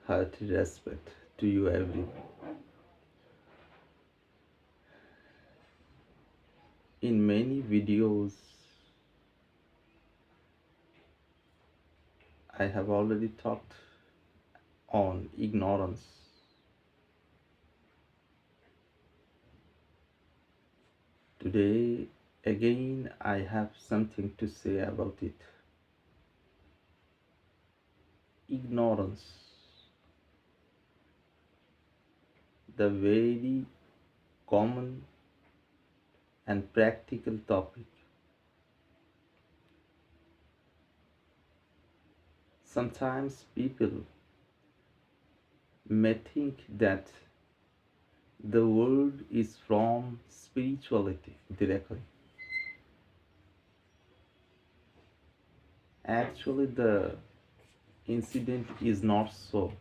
hearty respect to you everyone. In many videos, I have already talked on ignorance. Today, again, I have something to say about it. Ignorance, the very common and practical topic. Sometimes people may think that the word is from spirituality directly. Actually, the incident is not so.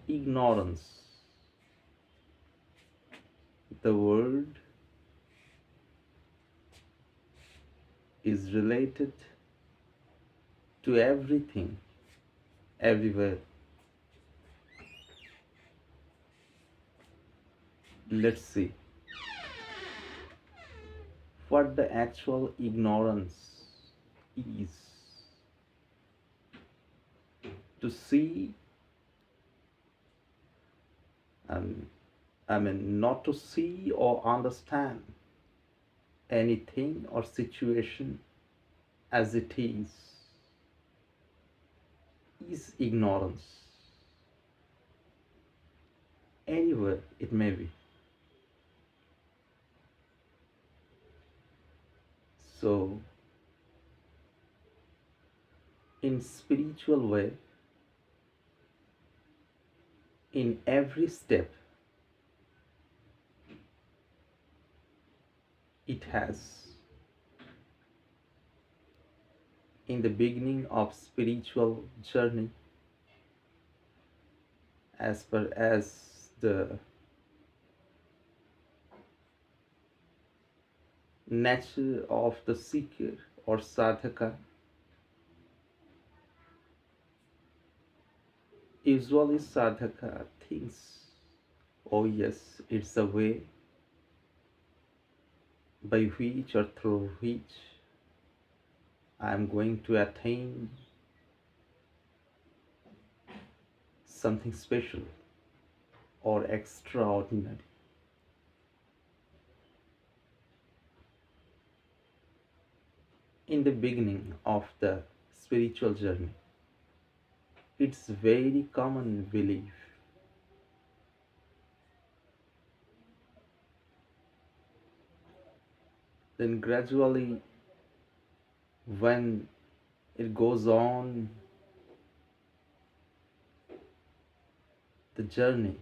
Ignorance, the word, is related to everything, everywhere. Let's see what the actual ignorance is. To see, and not to see or understand anything or situation as it is ignorance. Anywhere it may be. So, in spiritual way, in every step, it has. In the beginning of spiritual journey, as per as the nature of the seeker or sadhaka, usually sadhaka thinks, oh yes, it's a way by which or through which I am going to attain something special or extraordinary. In the beginning of the spiritual journey, it's very common belief. Then gradually, when it goes on the journey,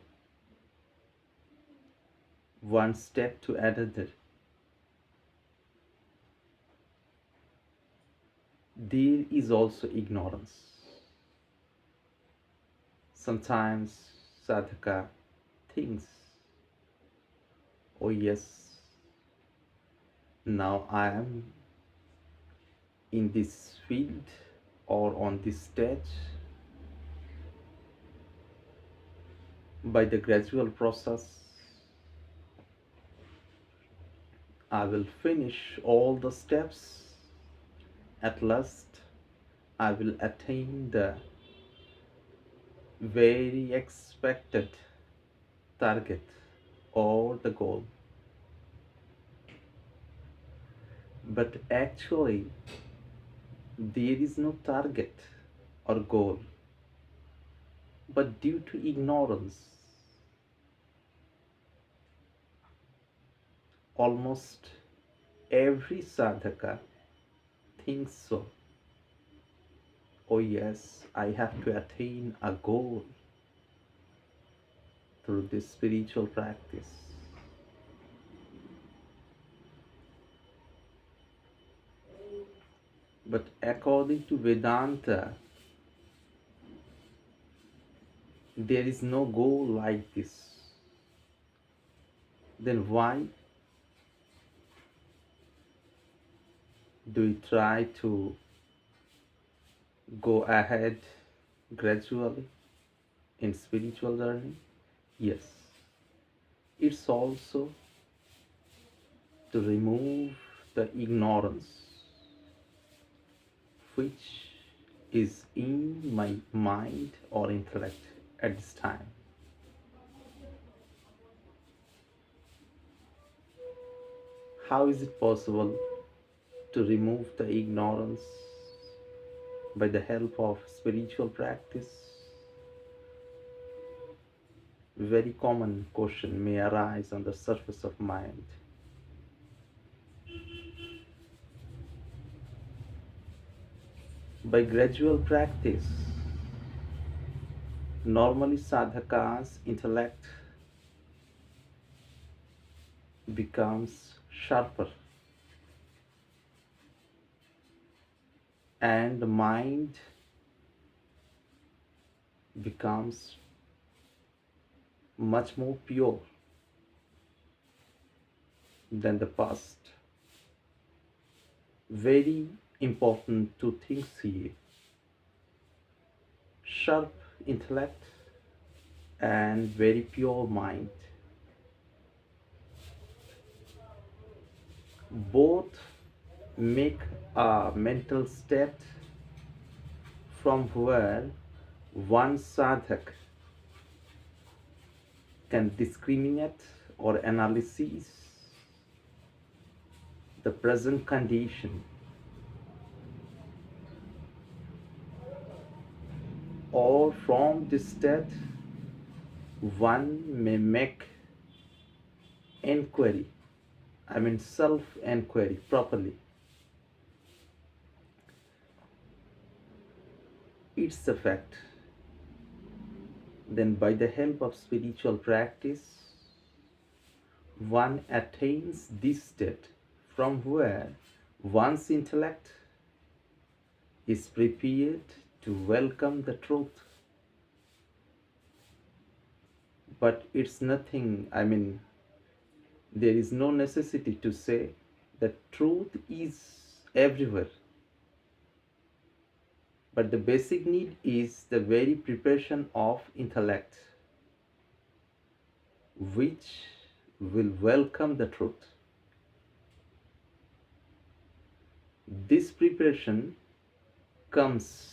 one step to another, there is also ignorance. Sometimes sadhaka thinks, oh yes, now I am in this field or on this stage. By the gradual process, I will finish all the steps. At last, I will attain the very expected target or the goal. But actually, there is no target or goal. But due to ignorance, almost every sadhaka thinks so. Oh, yes, I have to attain a goal through this spiritual practice. But according to Vedanta, there is no goal like this. Then why do we try to go ahead gradually in spiritual journey? Yes, it's also to remove the ignorance which is in my mind or intellect at this time. How is it possible to remove the ignorance by the help of spiritual practice? Very common question may arise on the surface of mind. By gradual practice, normally sadhaka's intellect becomes sharper and the mind becomes much more pure than the past. Very important two things here: sharp intellect and very pure mind. Both make a mental state from where one sadhak can discriminate or analyze the present condition, or from this state one may make inquiry, I mean self inquiry properly. It's a fact. Then by the help of spiritual practice one attains this state from where one's intellect is prepared to welcome the truth. But it's nothing, I mean, there is no necessity to say that truth is everywhere. But the basic need is the very preparation of intellect, which will welcome the truth. This preparation comes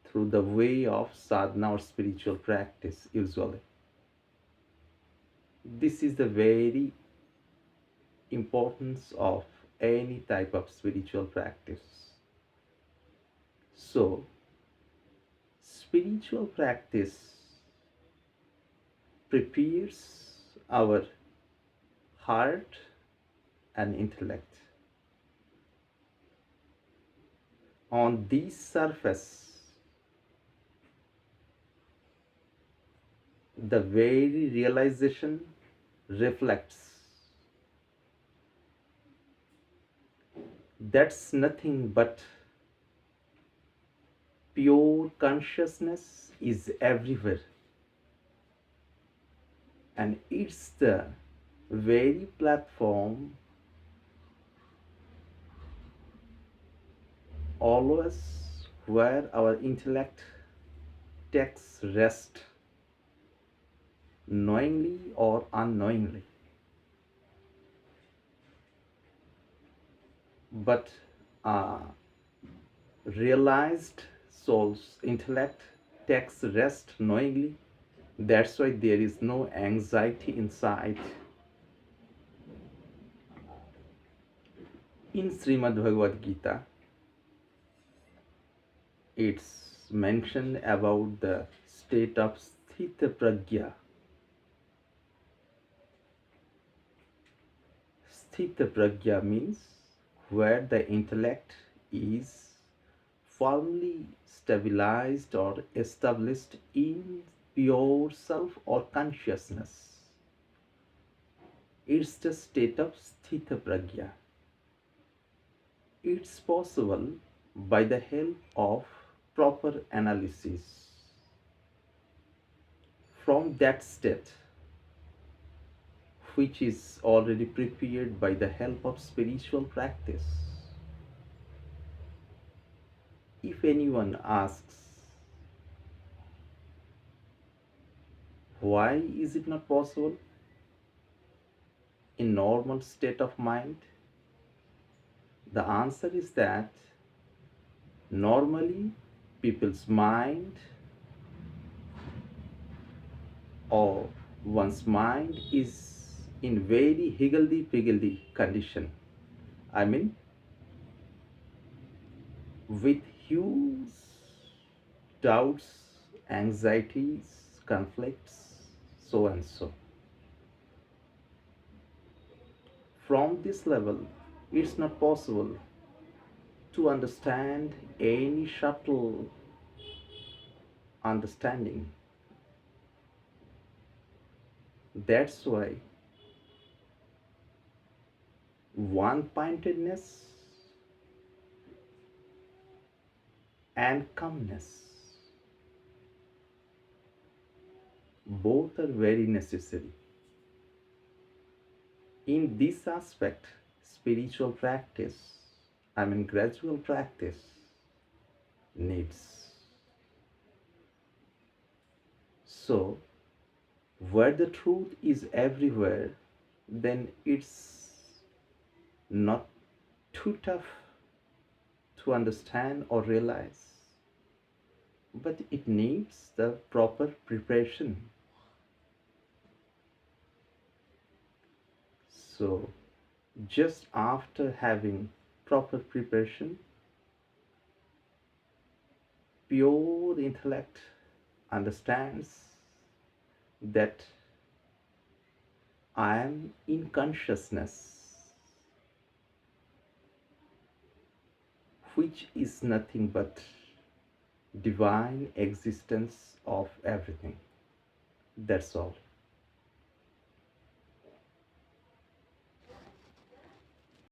through the way of sadhana or spiritual practice usually. This is the very importance of any type of spiritual practice. So, spiritual practice prepares our heart and intellect. On this surface, the very realization reflects. That's nothing but pure consciousness is everywhere, and it's the very platform always where our intellect takes rest, knowingly or unknowingly. But realized soul's intellect takes rest knowingly. That's why there is no anxiety inside. In Srimad Bhagavad Gita, it's mentioned about the state of Sthita Pragya. Sthita Pragya means where the intellect is firmly stabilized or established in pure self or consciousness. It's the state of Sthita Pragya. It's possible by the help of proper analysis. From that state, which is already prepared by the help of spiritual practice, If anyone asks, why is it not possible in normal state of mind? The answer is that normally people's mind or one's mind is in very higgledy-piggledy condition. I mean, with huge doubts, anxieties, conflicts, so and so. From this level, it's not possible to understand any subtle understanding. That's why one pointedness and calmness both are very necessary. In this aspect, spiritual practice, gradual practice needs. So, where the truth is everywhere, then it's not too tough to understand or realize, but it needs the proper preparation. So, just after having proper preparation, pure intellect understands that I am in consciousness, which is nothing but divine existence of everything. That's all.